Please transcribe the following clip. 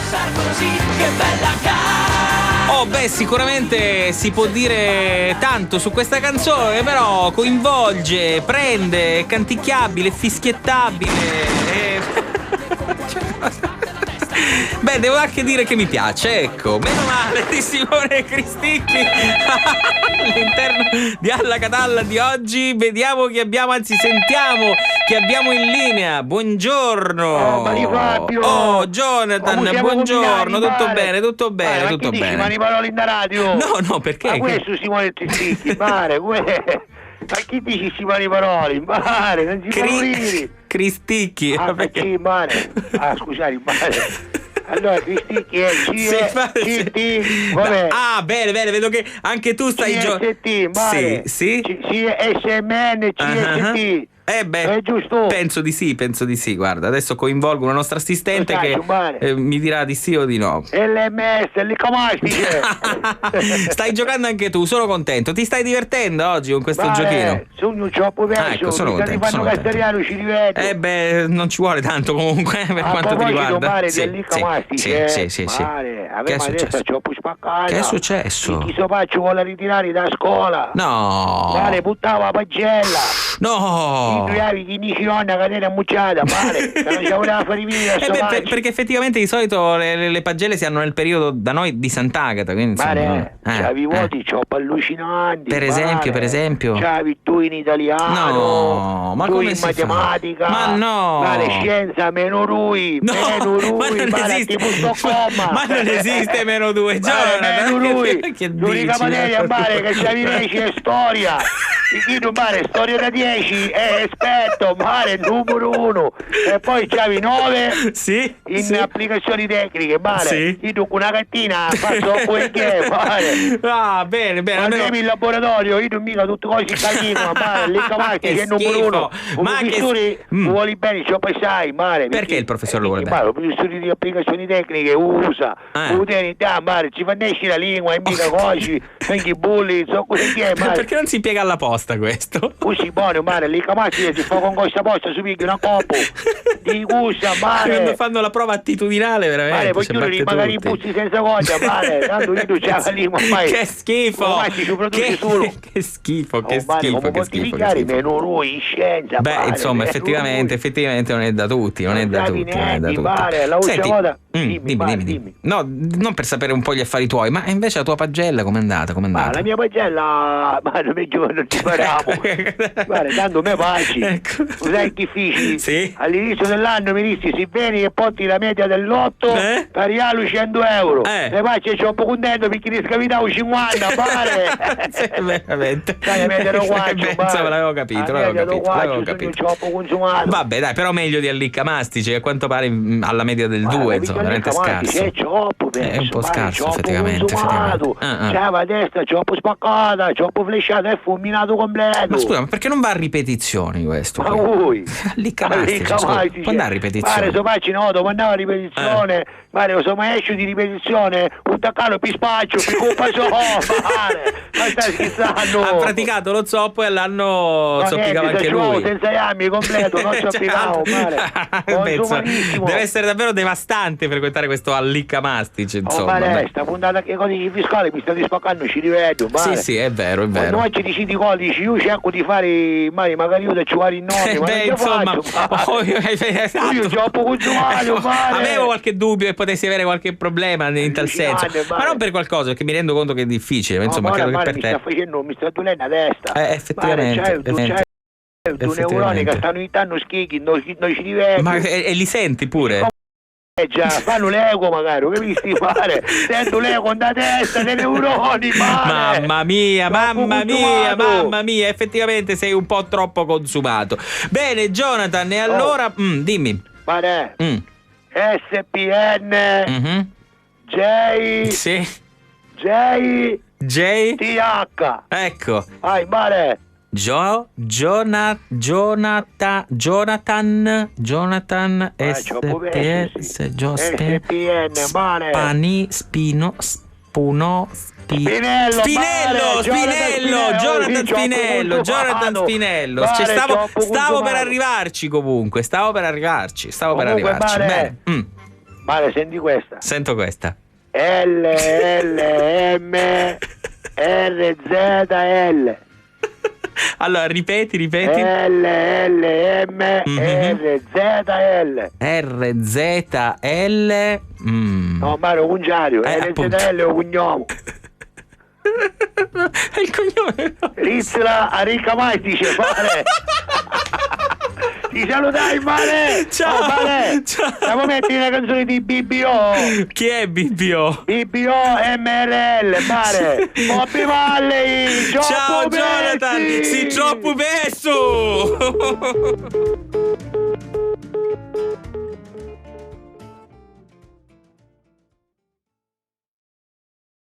Sarkozy, che bella canzone. Oh beh, sicuramente si può dire tanto su questa canzone, però coinvolge, prende, è canticchiabile, fischiettabile. Beh, devo anche dire che mi piace, ecco. Meno male di Simone Cristicchi all'interno di Alla Catalla di oggi. Vediamo chi abbiamo, anzi sentiamo chi abbiamo in linea. Buongiorno. Oh, Jonathan, buongiorno. Tutto bene, tutto bene, tutto bene. Ma parole in radio? No, perché? Ma questo Simone Cristicchi, mare, ma chi dici Simone Paroli? Mare, non si può dire. Cristicchi. Ah, perché mare? Ah, scusate, mare. Allora Cristicchi è CT, vabbè. Ah, bene, vedo che anche tu stai CST, mare. Sì? SMN, CST. È giusto. Penso di sì, guarda, adesso coinvolgo una nostra assistente che mi dirà di sì o di no. LMS, l'icamastiche. Stai giocando anche tu, sono contento. Ti stai divertendo oggi con questo giochino? Sono troppo perso. Ecco, sono contento. Ci rivedo. Non ci vuole tanto comunque per quanto ti riguarda. Sì. Che è successo? Che è successo? Chi so faccio vuole ritirare da scuola. No. Mare, buttava la pagella. No. Chi dici nonna cadere ammucciata, male, che non ci voleva fare via. Perché effettivamente di solito le pagelle si hanno nel periodo da noi di Sant'Agata, quindi c'avevi voti troppo allucinanti. Per esempio. C'avevi tu in italiano. No, ma tu come in si matematica. fa? Ma no. Male, scienza meno lui. No, ma non esiste. Ma non esiste meno 2 giorni. Meno lui. L'unica materia male che c'avevi è storia. Storia da 10 è esperto, male, numero 1. E poi c'avevi 9 in applicazioni tecniche, male. Io con una cattina faccio poiché, male. Ah, bene. Andiamo in laboratorio, io non mica tutte cose italiane, male, lì cavalli che è il numero 1. Ma che vuoi bene, ci ho passai, male. Perché il professore lo vuole bene? Il professore di applicazioni tecniche usa, utilità, male, ci fa nascere la lingua, e mica cose, anche i bulli, so così che è, male. Perché non si piega alla posta questo? Così buono, male, lì cavalli si fa con questa posta, si piglia una coppa di gusta, male. Quando fanno la prova attitudinale, veramente. Male, poi tu magari i puzzi senza cosa, male, tanto io c'è la lingua, mai. Che schifo! Che schifo, che schifo, che schifo. Meno lui in scienza. Beh, insomma, effettivamente non è da tutti, non è da tutti. Senti, dimmi. No, non per sapere un po' gli affari tuoi, ma invece la tua pagella com'è andata? Ma la mia pagella, ma non ci parliamo. Guarda, tanto me paci. Sai che feci? Sì. All'inizio dell'anno mi dissi, se vieni e porti la media dell'otto, parialo 100 euro. Ne faccio c'ho un po' contento perché ne scavitavo 50, pare. Veramente. Sai, la media lo guaccio, insomma, l'avevo capito. C'ho poco consumato. Vabbè, dai, però meglio di Allicamastici, a quanto pare alla media del 2, insomma, veramente scarso. È un po' scarso, effettivamente. C'è la destra, c'ho un po' spaccata, c'ho un po' flesciato, è fulminato completo. Ma scusa, ma perché non va a ripetizioni questo? Ma voi? Allicamastici, può andare a ripetizione? Pare, so facci no, dopo andare a ripetizione, pare, so mai esce di ripetizione, un taccano pispaccio, mi colpa so, pare, ma stai scherzando? Ha praticato lo zoppo e l'hanno zoppicava anche lui. Senza gammi completo, non zoppicavo, pare. Deve essere davvero devastante frequentare questo Allicamastici, insomma. Ma sta puntata che codici fiscali mi state spaccando, ci rivedo, Sì, è vero. Quando oggi decidi codici, io cerco di fare, magari io da ciuare il nome, beh, insomma, io ci ho poco consumato, avevo qualche dubbio che potessi avere qualche problema in tal senso, ma non per qualcosa, perché mi rendo conto che è difficile, insomma, credo che per te mi sta dolendo la testa. Effettivamente. Tu neuroni che stanno imitando schighi, noi ci divertiamo. Ma e li senti pure? Già, fanno l'ego magari, che mi sti fare? Sento l'ego da testa dei neuroni, male. Mamma mia, effettivamente sei un po' troppo consumato. Bene, Jonathan, e allora, dimmi. Mare, SPN, J, TH. Ecco. Vai, mare. Jonathan SPN, mare. Spinello, Jonathan Spinello. Stavo per arrivarci comunque, Bene. Mare, senti questa. Sento questa. LLMRZL. Allora, ripeti. LLMRZL. RZL. No, Mario, Cungiario. RZL è un cognome. È il cognome. Rizzla a ricca mai ti dice fare. Ti salutai, Mare. Ciao. Mare. Ciao. Stiamo metti una canzone di BBO. Chi è BBO? BBO MRL, Mare. Bobby Valley. Ciao Jonathan. Si troppo peso.